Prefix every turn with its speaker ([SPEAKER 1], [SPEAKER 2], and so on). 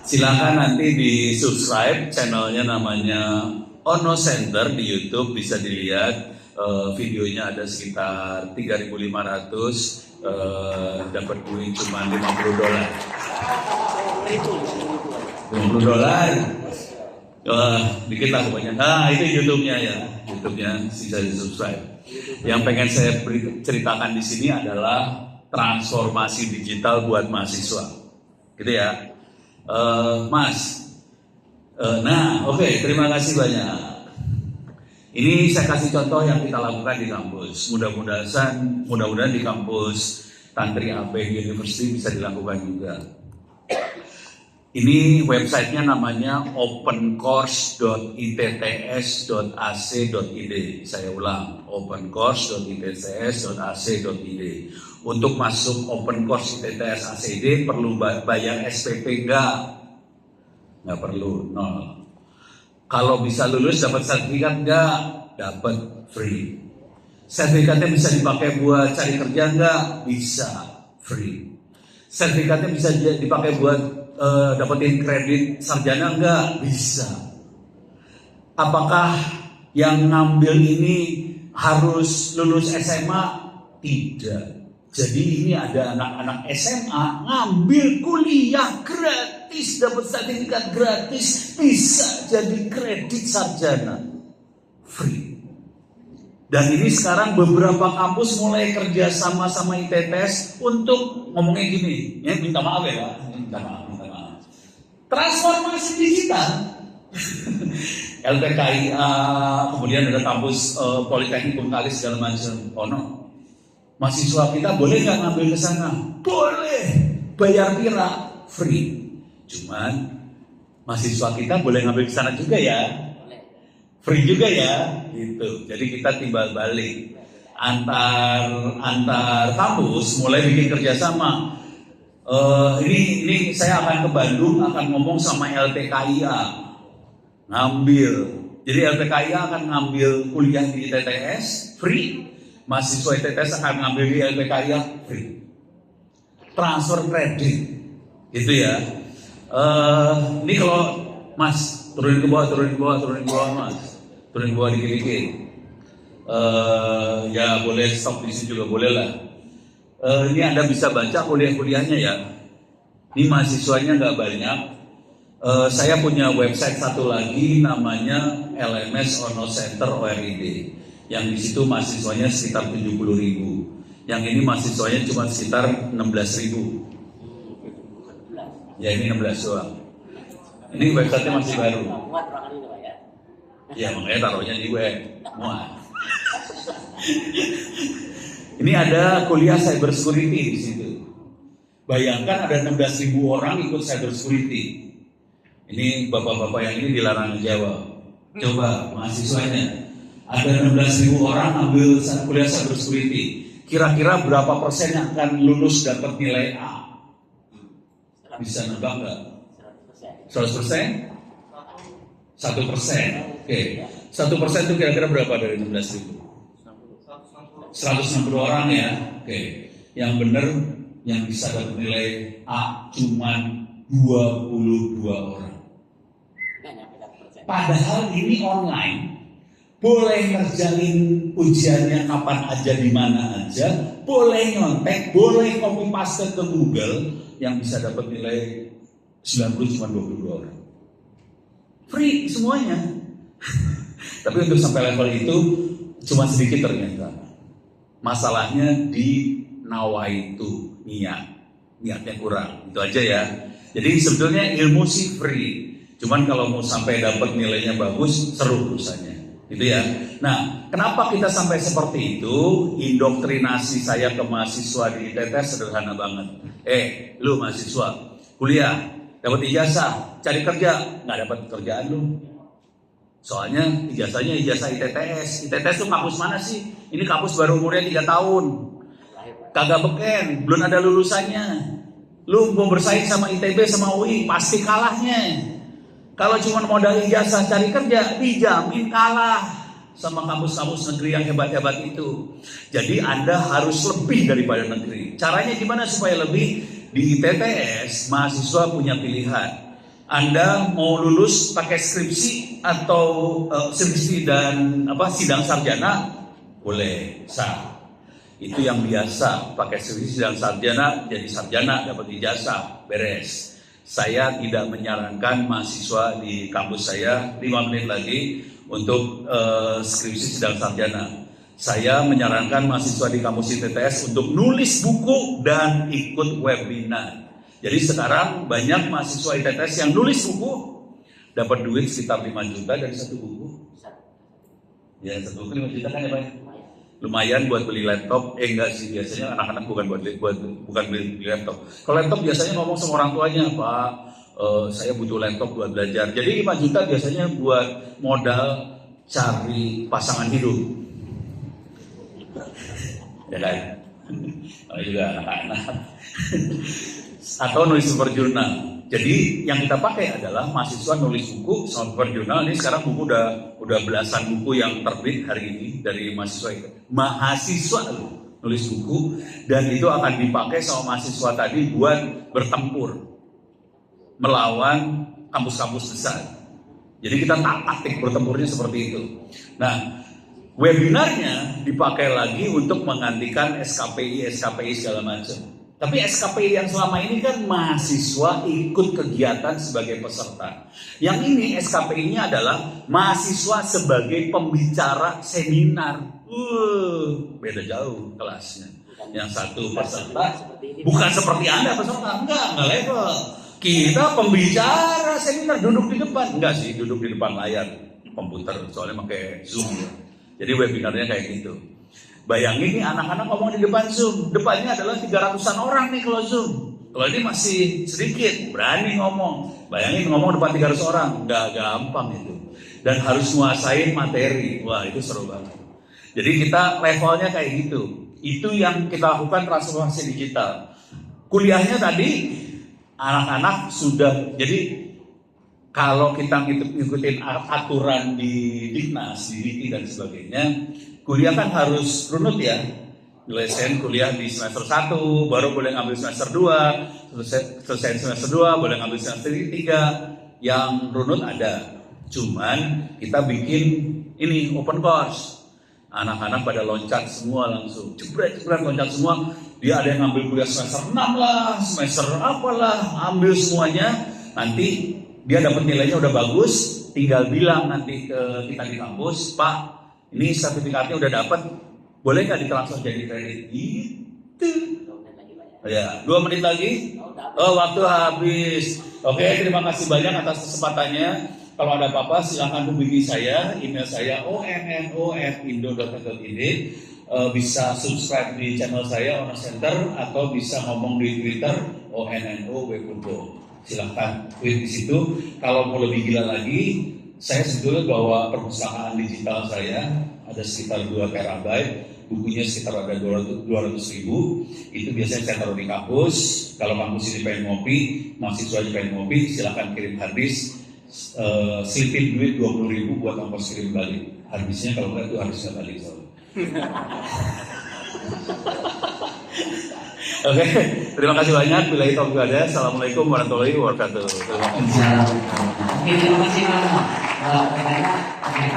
[SPEAKER 1] Silakan nanti di subscribe channelnya, namanya Ono Center di YouTube, bisa dilihat videonya ada sekitar 3.500, dapat duit cuma $50. $50, dikit lah pokoknya. Nah itu YouTube-nya ya, YouTube-nya bisa di subscribe. Yang pengen saya ceritakan di sini adalah transformasi digital buat mahasiswa, gitu ya, Mas. Terima kasih banyak. Ini saya kasih contoh yang kita lakukan di kampus. Mudah-mudahan di kampus Tantri AB University bisa dilakukan juga. Ini websitenya namanya opencourse.itts.ac.id. Saya ulang, opencourse.itts.ac.id. Untuk masuk Open Course ITTS ACD perlu bayar SPP enggak? Nggak perlu, nol. Kalau bisa lulus dapat sertifikat enggak? Dapat free. Sertifikatnya bisa dipakai buat cari kerja enggak? Bisa, free. Sertifikatnya bisa dipakai buat dapetin kredit sarjana enggak? Bisa. Apakah yang ngambil ini harus lulus SMA? Tidak. Jadi ini ada anak-anak SMA ngambil kuliah gratis, dapat sertifikat gratis, bisa jadi kredit sarjana, free. Dan ini sekarang beberapa kampus mulai kerja sama ITTS untuk ngomongnya gini, ya minta maaf ya Pak, minta maaf. Transformasi digital, LPKIA, kemudian ada kampus Politeknik Bengkalis segala macam. Mahasiswa kita boleh nggak ngambil ke sana? Boleh, bayar pira, free. Cuman mahasiswa kita boleh ngambil ke sana juga ya, free juga ya, gitu. Jadi kita timbal balik antar kampus mulai bikin kerjasama. Ini saya akan ke Bandung, akan ngomong sama LPKIA ngambil. Jadi LPKIA akan ngambil kuliah di ITTS free. Mahasiswa ITTS akan ngambil di LPKIA free. Transfer kredit, gitu ya. Ini kalau Mas turunin ke bawah Mas, turunin ke bawah dikit-dikit. Ya boleh stop di sini juga boleh lah. Ini Anda bisa baca kuliah-kuliahnya ya. Ini mahasiswanya nggak banyak. Saya punya website satu lagi namanya LMS Ono Center ORID. Yang di situ mahasiswanya sekitar 70.000. Yang ini mahasiswanya cuma sekitar 16.000. Ya ini 16 doang. Ini websitenya masih baru. Ya makanya taruhnya di web. Muat. Ini ada kuliah cyber security di situ. Bayangkan ada 16.000 orang ikut cyber security. Ini bapak-bapak yang ini dilarang jawab. Coba mahasiswanya, ada 16.000 orang ambil kuliah cyber security. Kira-kira berapa persen yang akan lulus dapat nilai A? Bisa nebak nggak? 100%? 1%. Oke. 1% itu kira-kira berapa dari 16.000? 160 orang ya, oke. Yang benar yang bisa dapat nilai A cuman 22 orang. Padahal ini online, boleh ngerjain ujiannya kapan aja, di mana aja, boleh nyontek, boleh copy paste ke Google, yang bisa dapat nilai 90 cuma 22 orang. Free semuanya. Tapi untuk sampai level itu cuma sedikit ternyata. Masalahnya di nawaitu, niatnya kurang, itu aja ya. Jadi sebetulnya ilmu sih free, cuman kalau mau sampai dapat nilainya bagus, seru urusannya, gitu ya. Nah, kenapa kita sampai seperti itu? Indoktrinasi saya ke mahasiswa di ITTS sederhana banget. Lu mahasiswa, kuliah, dapat ijazah, cari kerja, nggak dapat kerjaan lu. Soalnya ijazahnya ijazah ITTS. ITTS itu kampus mana sih? Ini kampus baru umurnya 3 tahun. Kagak beken, belum ada lulusannya. Lu mau bersaing sama ITB sama UI, pasti kalahnya. Kalau cuma modal ijazah cari kerja, dijamin kalah sama kampus-kampus negeri yang hebat-hebat itu. Jadi Anda harus lebih daripada negeri. Caranya gimana supaya lebih? Di ITTS mahasiswa punya pilihan. Anda mau lulus pakai skripsi atau skripsi dan sidang sarjana, boleh, sah. Itu yang biasa, pakai skripsi dan sarjana, jadi sarjana dapat ijazah, beres. Saya tidak menyarankan mahasiswa di kampus saya 5 menit lagi untuk skripsi dan sarjana. Saya menyarankan mahasiswa di kampus ITTS untuk nulis buku dan ikut webinar. Jadi sekarang banyak mahasiswa ITTS yang nulis buku, dapat duit sekitar 5 juta dari satu buku. Ya, satu buku 5 juta kan ya Pak? Lumayan buat beli laptop. Enggak sih, biasanya anak-anak bukan beli laptop. Kalau laptop biasanya ngomong sama orang tuanya, Pak, saya butuh laptop buat belajar. Jadi 5 juta biasanya buat modal cari pasangan hidup. Ya kan? Kalau juga anak-anak. Atau nulis super jurnal. Jadi yang kita pakai adalah mahasiswa nulis buku sama super jurnal. Ini sekarang buku udah belasan buku yang terbit hari ini dari mahasiswa itu. Mahasiswa loh nulis buku, dan itu akan dipakai sama mahasiswa tadi buat bertempur melawan kampus-kampus besar. Jadi kita taktik bertempurnya seperti itu. Nah, webinarnya dipakai lagi untuk menggantikan SKPI segala macam. Tapi SKPI yang selama ini kan mahasiswa ikut kegiatan sebagai peserta. Yang ini SKPI-nya adalah mahasiswa sebagai pembicara seminar. Beda jauh kelasnya. Yang satu peserta, bukan seperti Anda peserta, enggak level. Kita pembicara seminar, duduk di depan. Enggak sih, duduk di depan layar komputer, soalnya pakai Zoom. Jadi webinarnya kayak gitu. Bayangin nih anak-anak ngomong di depan Zoom. Depannya adalah 300-an orang nih kalau Zoom. Kalau ini masih sedikit, berani ngomong. Bayangin ngomong depan 300 orang. Nggak gampang itu. Dan harus nguasain materi. Wah, itu seru banget. Jadi kita levelnya kayak gitu. Itu yang kita lakukan transformasi digital. Kuliahnya tadi, anak-anak sudah. Jadi kalau kita ngikutin aturan di Diknas, di Dikti dan sebagainya, kuliah kan harus runut ya. Dosen kuliah di semester 1, baru boleh ngambil semester 2, selesai semester 2, boleh ngambil semester 3, yang runut ada. Cuman kita bikin ini open course. Anak-anak pada loncat semua langsung, jebret loncat semua. Dia ada yang ngambil kuliah semester 6 lah, semester apalah, ambil semuanya. Nanti dia dapat nilainya udah bagus, tinggal bilang nanti ke kita di kampus, Pak, ini sertifikatnya udah dapat, boleh nggak ditransfer jadi kredit? Gitu. Ya, 2 menit lagi. Oh, waktu habis. Oke, terima kasih banyak atas kesempatannya. Kalau ada apa-apa silahkan hubungi saya, email saya onno@indo.id. Bisa subscribe di channel saya Ono Center, atau bisa ngomong di Twitter onno_webunto. Silahkan tweet di situ. Kalau mau lebih gila lagi, saya sebetulnya bawa perpustakaan digital saya ada sekitar 2 terabyte, bukunya sekitar ada 200.000. Itu biasanya saya taruh di kampus. Kalau kampus ini pengen ngopi, mahasiswa pengen ngopi, silahkan kirim harddisk. Selipin duit 20.000 buat ongkos kirim balik. Harddisknya kalau enggak itu harusnya balik. Oke, terima kasih banyak. Billahi taufiq hidayah. Assalamualaikum warahmatullahi wabarakatuh.
[SPEAKER 2] Terima kasih Pak.